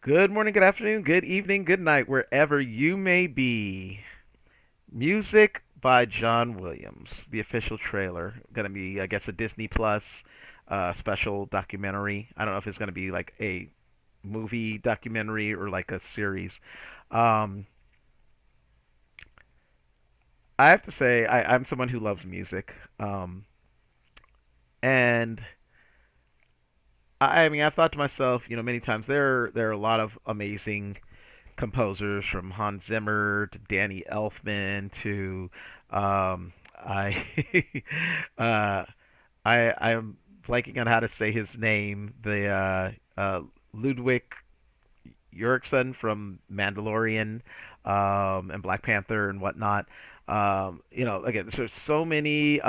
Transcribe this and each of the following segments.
Good morning, good afternoon, good evening, good night, wherever you may be. Music by John Williams, the official trailer. Going to be, I guess, a Disney Plus special documentary. I don't know if it's going to be like a movie documentary or like a series. Um, I have to say, I'm someone who loves music. And I mean, I've thought to myself, many times there are a lot of amazing composers from Hans Zimmer to Danny Elfman to I uh, I'm blanking on how to say his name. The Ludwig Göransson from Mandalorian and Black Panther and whatnot. Again, there's so many.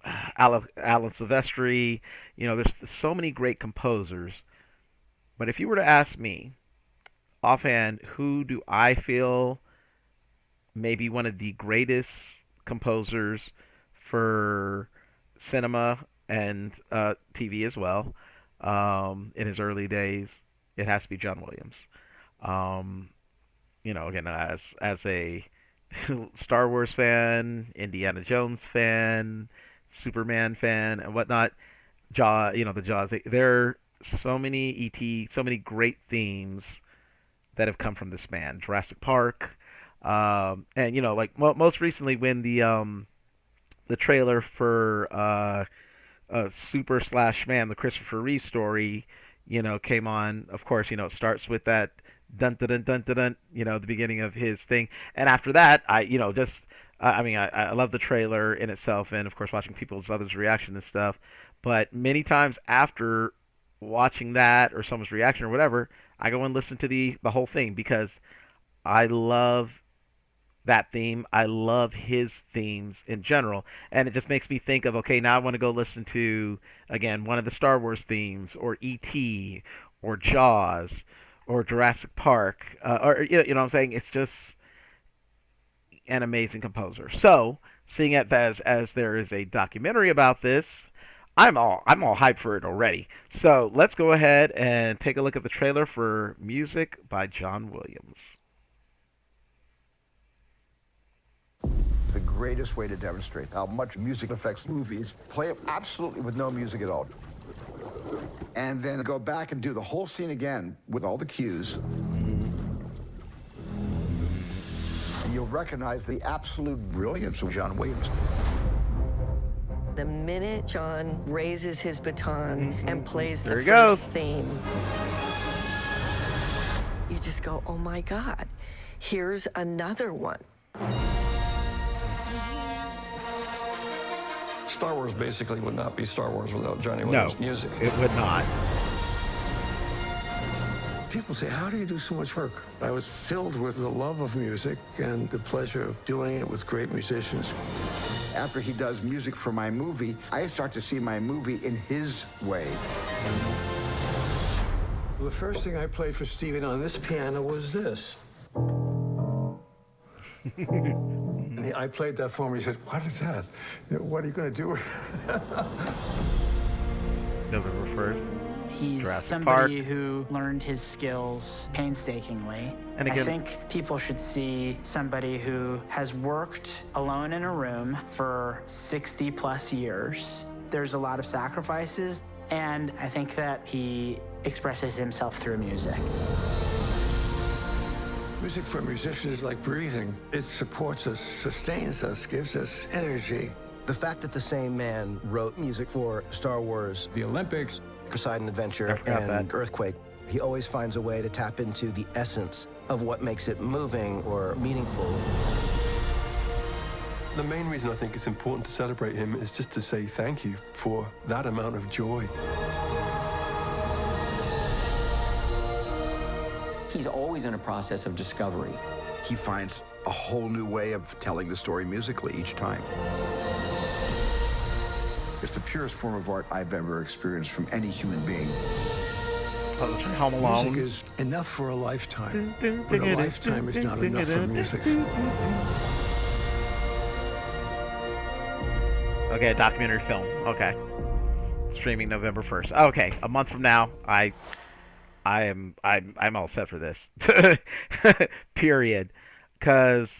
Alan Silvestri. There's so many great composers. But if you were to ask me offhand, who do I feel maybe one of the greatest composers for cinema and TV as well in his early days? It has to be John Williams. Um, again, as a Star Wars fan, Indiana Jones fan, Superman fan, and whatnot, the Jaws. There are so many ET, so many great themes that have come from this man. Jurassic Park, and like most recently when the trailer for Super Slash Man, the Christopher Reeve story, came on. Of course, it starts with that dun dun dun dun dun, dun the beginning of his thing, and after that, just. I mean, I love the trailer in itself, and of course, watching people's others' reaction and stuff. But many times after watching that or someone's reaction or whatever, I go and listen to the whole thing because I love that theme. I love his themes in general, and it just makes me think of okay, now I want to go listen to again one of the Star Wars themes, or E.T., or Jaws, or Jurassic Park, or you know what I'm saying. It's just an amazing composer. So, seeing it as there is a documentary about this, I'm all hyped for it already. So let's go ahead and take a look at the trailer for Music by John Williams. The greatest way to demonstrate how much music affects movies, play it absolutely with no music at all. And then go back and do the whole scene again with all the cues. And you'll recognize the absolute brilliance of John Williams. The minute John raises his baton and plays There the he goes. first theme, you just go, oh my God, here's another one. Star Wars basically would not be Star Wars without Johnny No, Williams' music. it would not. People say, how do you do so much work? I was filled with the love of music and the pleasure of doing it with great musicians. After he does music for my movie, I start to see my movie in his way. The first thing I played for Stephen on this piano was this. And I played that for him. He said, what is that? What are you going to do? November 1st. He's Jurassic somebody Park. who learned his skills painstakingly. And again- I think people should see somebody who has worked alone in a room for 60 plus years. There's a lot of sacrifices, and I think that he expresses himself through music. Music for musicians is like breathing. It supports us, sustains us, gives us energy. The fact that the same man wrote music for Star Wars, the Olympics, Poseidon I Adventure, forgot and that. Earthquake, he always finds a way to tap into the essence of what makes it moving or meaningful. The main reason I think it's important to celebrate him is just to say thank you for that amount of joy. He's always in a process of discovery. He finds a whole new way of telling the story musically each time. It's the purest form of art I've ever experienced from any human being. Oh, that's right, Home Alone. Music is enough for a lifetime, but a lifetime is not enough for music. Okay, a documentary film. Okay. Streaming November 1st. Okay, a month from now, I'm all set for this. Period. Because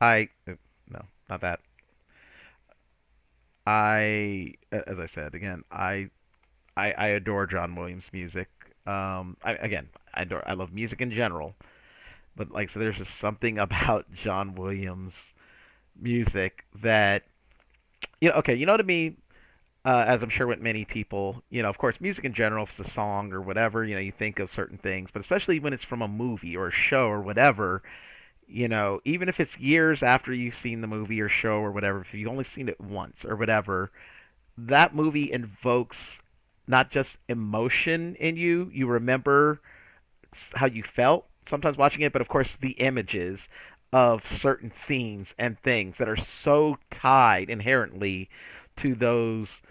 I no, not that. As I said again, I adore John Williams music. I love music in general, but like so, there's just something about John Williams music that okay, to me, as I'm sure with many people, of course, music in general, if it's a song or whatever, you think of certain things, but especially when it's from a movie or a show or whatever, even if it's years after you've seen the movie or show or whatever, if you've only seen it once or whatever, that movie invokes not just emotion in you, you remember how you felt sometimes watching it, but of course the images of certain scenes and things that are so tied inherently to those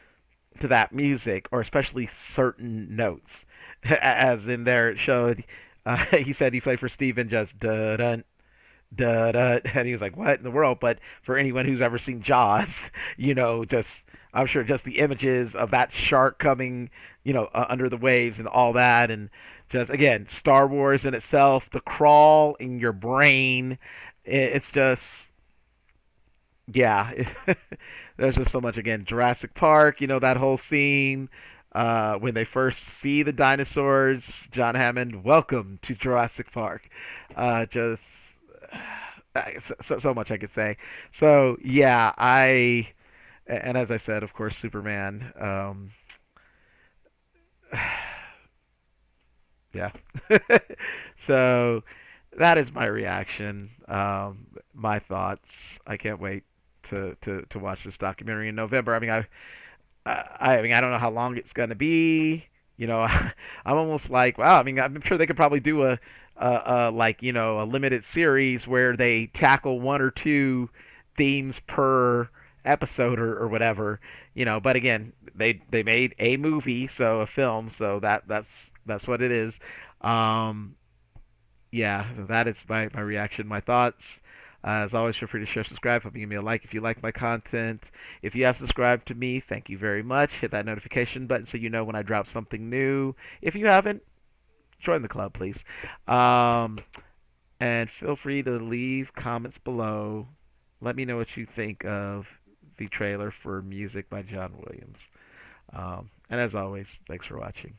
to that music, or especially certain notes, as in there it showed. He said he played for Steven just da da da da, and he was like, "What in the world?" But for anyone who's ever seen Jaws, just I'm sure just the images of that shark coming, under the waves and all that, and just again Star Wars in itself, the crawl in your brain, it's just yeah, there's just so much again. Jurassic Park, that whole scene when they first see the dinosaurs. John Hammond, welcome to Jurassic Park. Just so much I could say. So yeah, and as I said, of course, Superman. Yeah. So that is my reaction, my thoughts. I can't wait to watch this documentary in November. I mean, I don't know how long it's gonna be. I'm almost like, wow. I mean, I'm sure they could probably do like a limited series where they tackle one or two themes per episode or whatever. But again, they made a movie, so a film, so that's what it is. Um, yeah, that is my reaction, my thoughts. As always, feel free to share, subscribe. Help me give me a like if you like my content. If you have subscribed to me, thank you very much. Hit that notification button so you know when I drop something new. If you haven't, join the club, please. Um, and feel free to leave comments below. Let me know what you think of the trailer for Music by John Williams. And as always, thanks for watching.